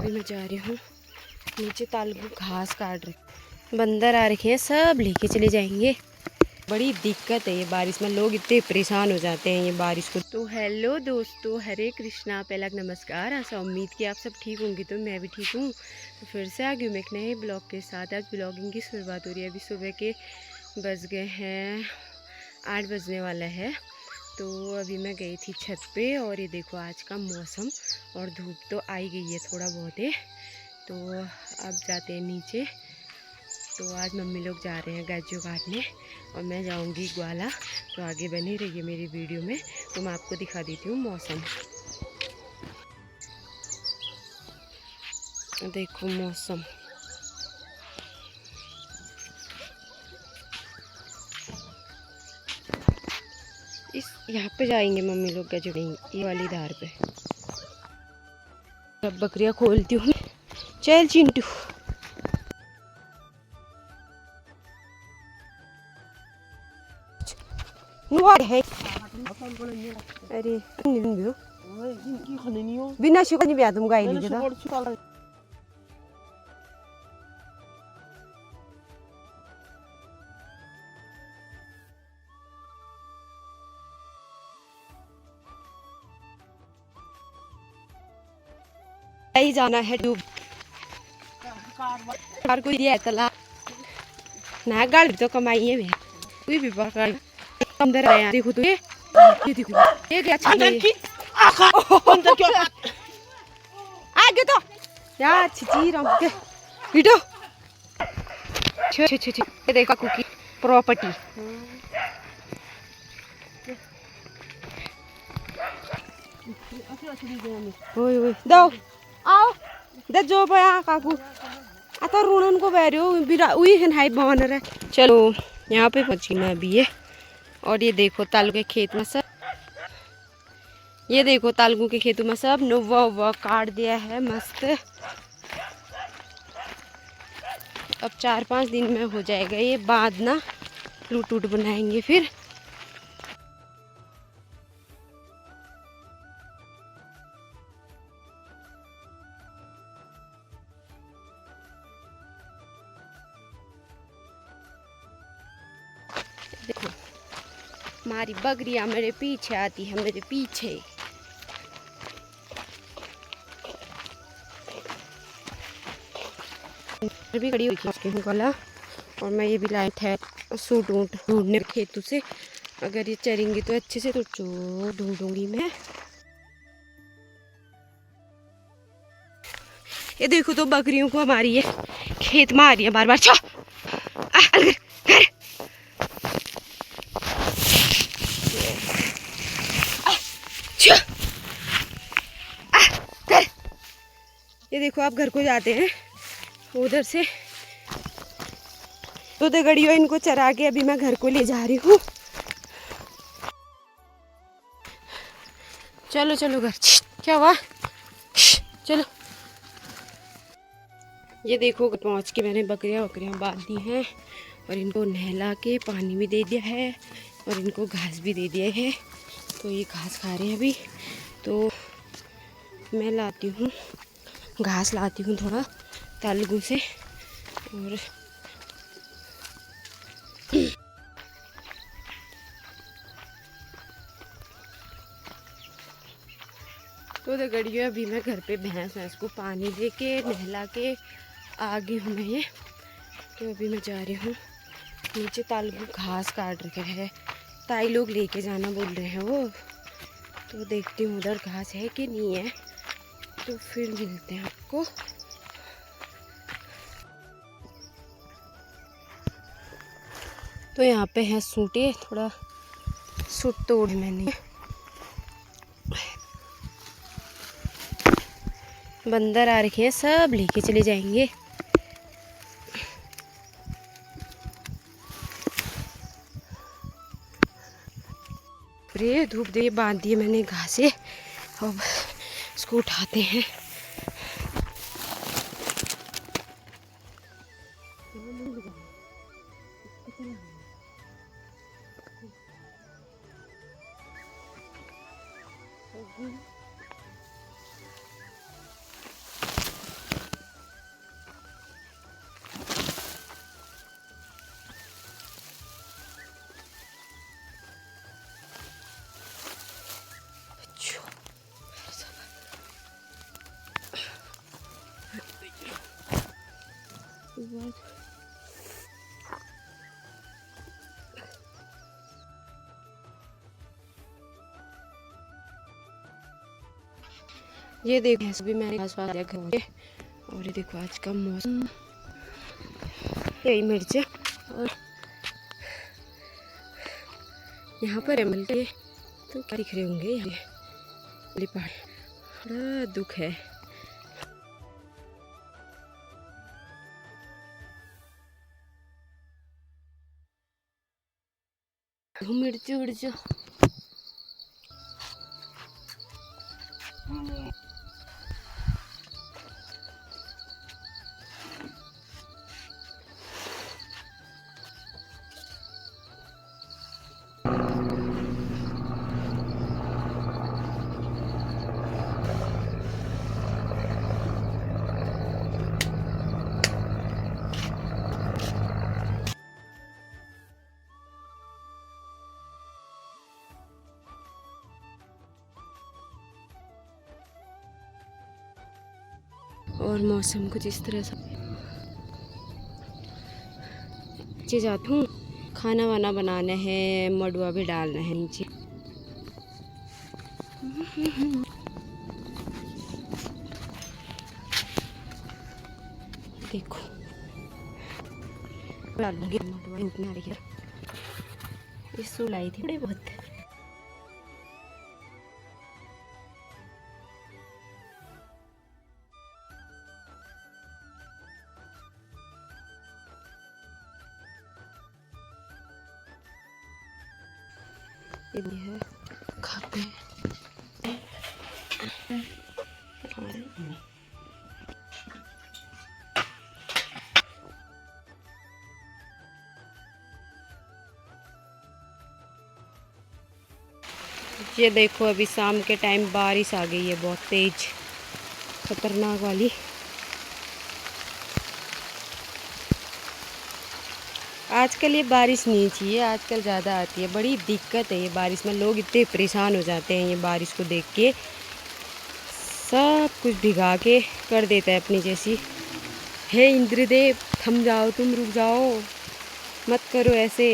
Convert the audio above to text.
अभी मैं जा रही हूँ नीचे, तालू घास काट रहे, बंदर आ रखे हैं, सब लेके चले जाएंगे। बड़ी दिक्कत है ये बारिश में, लोग इतने परेशान हो जाते हैं ये बारिश को। तो हेलो दोस्तों, हरे कृष्णा, पहला नमस्कार। ऐसा उम्मीद कि आप सब ठीक होंगे, तो मैं भी ठीक हूँ। तो फिर से आ गई मैं एक नए ब्लॉग के साथ। आज ब्लॉगिंग की शुरुआत हो रही है। अभी सुबह के बज गए हैं 8 बजने वाला है। तो अभी मैं गई थी छत पे, और ये देखो आज का मौसम, और धूप तो आई गई है थोड़ा बहुत है। तो अब जाते हैं नीचे। तो आज मम्मी लोग जा रहे हैं गाजू काटने, और मैं जाऊंगी ग्वाला। तो आगे बनी रहिए मेरी वीडियो में, तो मैं आपको दिखा देती हूँ मौसम। देखो मौसम, इस यहाँ पे जाएंगे मम्मी लोग गाजू, ये वाली धार पे। अब बकरियाँ खोलती हूँ। चल चिंटू, है अरे बिना शिकनी भी तुम गाय लीजिए। ही जाना है डूब कार को दिया तला ना, गाड़ी तो कमाई है मैं कोई भी प्रकार अंदर आया। देखो तो ये देखो ये क्या अंदर की अंदर क्यों आगे तो यार छिची रंग के वीडियो छे छे छे। ये देखो कुकी प्रॉपर्टी। ओए ओए दो आओ दे जो बया काकू आता रुणन को बैरियो बिरा उई हन हाई बहन रे। चलो यहाँ पे पहुंची मैं अभी है। और ये देखो तालू के खेत में सब, ये देखो तालू के खेतों में सब नवा उवा काट दिया है मस्त। अब 4-5 दिन में हो जाएगा ये, बाद ना लूट उट बनाएंगे फिर। देखो हमारी बकरियां मेरे पीछे आती है, मेरे पीछे। भी खड़ी हुई गला, और मैं ये भी लाई थे सूट वूट ढूंढने खेतों से। अगर ये चरेंगी तो अच्छे से, तो ढूंढूंगी मैं। ये देखो तो बकरियों को हमारी ये खेत में आ रही है बार बार। ये देखो आप घर को जाते हैं उधर से, तो गड़ियों इनको चरा के अभी मैं घर को ले जा रही हूँ। चलो चलो घर। क्या हुआ? चलो। ये देखो पहुँच के मैंने बकरियां बांध दी हैं, और इनको नहला के पानी भी दे दिया है, और इनको घास भी दे दिया है। तो ये घास खा रहे हैं अभी। तो मैं लाती हूँ घास, लाती हूँ थोड़ा तालुगू से। और तो गड़ियों अभी मैं घर पे भैंस को पानी दे के नहला के आ गई हूँ मैं ये। तो अभी मैं जा रही हूँ नीचे, तालुगू घास काट रखे है, ताई लोग लेके जाना बोल रहे हैं वो। तो देखती हूँ उधर घास है कि नहीं है, तो फिर मिलते हैं आपको। तो यहाँ पे है सूटे, थोड़ा सूट तोड़ मैंने। बंदर आ रखे हैं, सब लेके चले जाएंगे। अरे धूप दे बांध दिए मैंने घासे, अब इसको उठाते हैं। बाद ये देखो भी मैंने आसपास देखा है। और ये देखो आज का मौसम, यही मिर्च और यहाँ पर मिलते तो क्या दिख रहे होंगे। ये पहाड़ बड़ा दुख है। मिर्च उर्च और मौसम कुछ इस तरह से। नीचे जाती हूँ, खाना वाना बनाना है, मडुआ भी डालना है नीचे। देखो डालूंगी मडुआ, इतना रही है। ये सूल आई थी बड़े बहुत। ये है खाते हैं। ये देखो अभी शाम के टाइम बारिश आ गई है, बहुत तेज खतरनाक वाली। आजकल ये बारिश नहीं चाहिए, आजकल ज़्यादा आती है, बड़ी दिक्कत है ये बारिश में। लोग इतने परेशान हो जाते हैं ये बारिश को देख के, सब कुछ भिगा के कर देता है अपनी जैसी। हे इंद्रदेव थम जाओ, तुम रुक जाओ, मत करो ऐसे।